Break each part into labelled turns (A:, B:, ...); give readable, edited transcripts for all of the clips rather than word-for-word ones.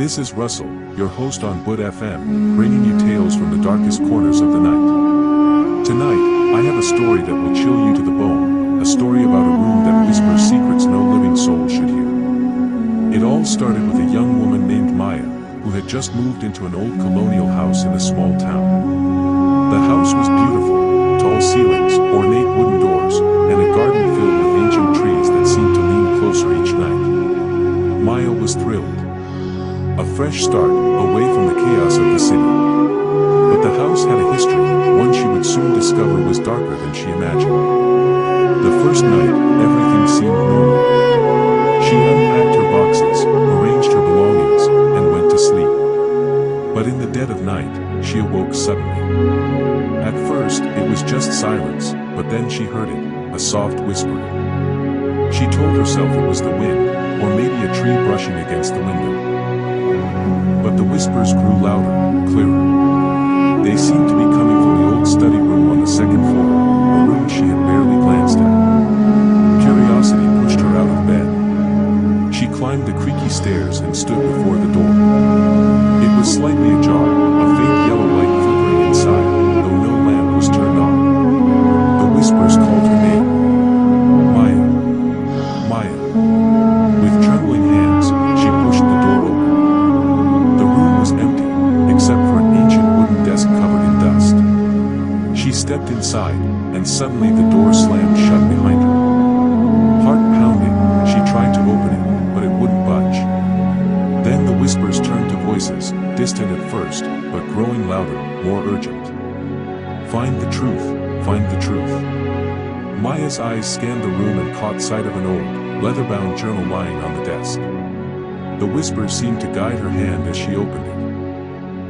A: This is Russell, your host on bhoot FM, bringing you tales from the darkest corners of the night. Tonight, I have a story that will chill you to the bone, a story about a room that whispers secrets no living soul should hear. It all started with a young woman named Maya, who had just moved into an old colonial house in a small town. The house was beautiful, tall ceilings, ornate wooden doors, and a garden filled with ancient trees that seemed to lean closer each night. Maya was thrilled. A fresh start, away from the chaos of the city. But the house had a history, one she would soon discover was darker than she imagined. The first night, everything seemed normal. She unpacked her boxes, arranged her belongings, and went to sleep. But in the dead of night, she awoke suddenly. At first, it was just silence, but then she heard it, a soft whispering. She told herself it was the wind, or maybe a tree brushing against the window. But the whispers grew louder, clearer. They seemed to be coming from the old study room on the second floor, a room she had barely glanced at. Curiosity pushed her out of bed. She climbed the creaky stairs and stood before the door. It was slightly ajar, a faint yellow light flickering inside, though no lamp was turned on. The whispers called her name. Maya. Maya. With trembling hands, she pushed the door open. The room was empty, except for an ancient wooden desk covered in dust. She stepped inside, and suddenly the door slammed shut behind her. Heart pounding, she tried to open it, but it wouldn't budge. Then the whispers turned to voices, distant at first, but growing louder, more urgent. Find the truth, find the truth. Maya's eyes scanned the room and caught sight of an old, leather-bound journal lying on the desk. The whispers seemed to guide her hand as she opened it.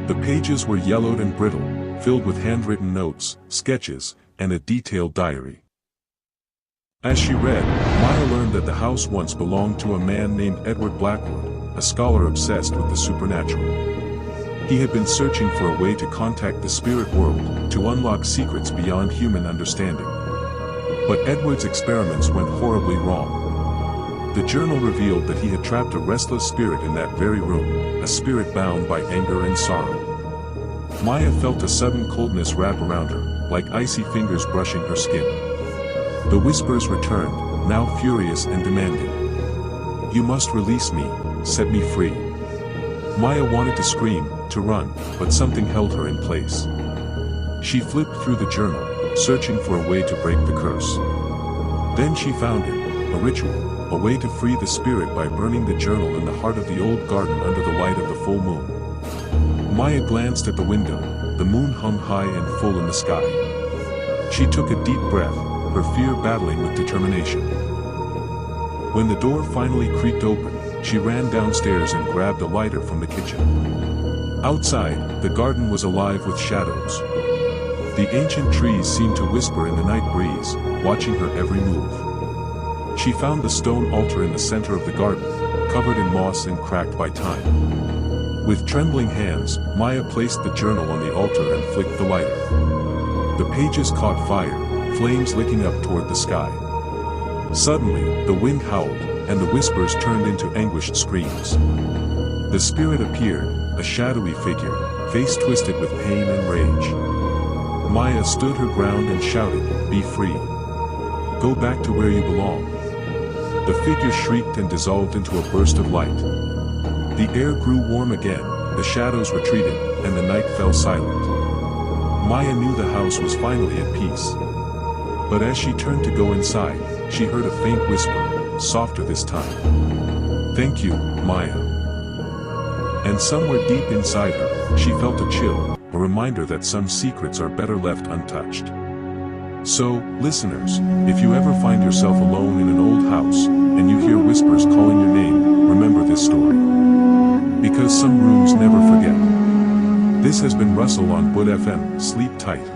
A: The pages were yellowed and brittle, filled with handwritten notes, sketches, and a detailed diary. As she read, Maya learned that the house once belonged to a man named Edward Blackwood, a scholar obsessed with the supernatural. He had been searching for a way to contact the spirit world, to unlock secrets beyond human understanding. But Edward's experiments went horribly wrong. The journal revealed that he had trapped a restless spirit in that very room, a spirit bound by anger and sorrow. Maya felt a sudden coldness wrap around her, like icy fingers brushing her skin. The whispers returned, now furious and demanding. You must release me, set me free. Maya wanted to scream, to run, but something held her in place. She flipped through the journal, searching for a way to break the curse. Then she found it, a ritual, a way to free the spirit by burning the journal in the heart of the old garden under the light of the full moon. Maya glanced at the window. The moon hung high and full in the sky. She took a deep breath, her fear battling with determination. When the door finally creaked open, she ran downstairs and grabbed a lighter from the kitchen. Outside, the garden was alive with shadows. The ancient trees seemed to whisper in the night breeze, watching her every move. She found the stone altar in the center of the garden, covered in moss and cracked by time. With trembling hands, Maya placed the journal on the altar and flicked the lighter. The pages caught fire, flames licking up toward the sky. Suddenly, the wind howled, and the whispers turned into anguished screams. The spirit appeared, a shadowy figure, face twisted with pain and rage. Maya stood her ground and shouted, "Be free. Go back to where you belong." The figure shrieked and dissolved into a burst of light. The air grew warm again, the shadows retreated, and the night fell silent. Maya knew the house was finally at peace. But as she turned to go inside, she heard a faint whisper, softer this time. "Thank you, Maya." And somewhere deep inside her, she felt a chill, a reminder that some secrets are better left untouched. So, listeners, if you ever find yourself alone in an old house, and you hear whispers calling your name, remember this story. Because some rooms never forget. This has been Russell on bhoot FM. Sleep tight.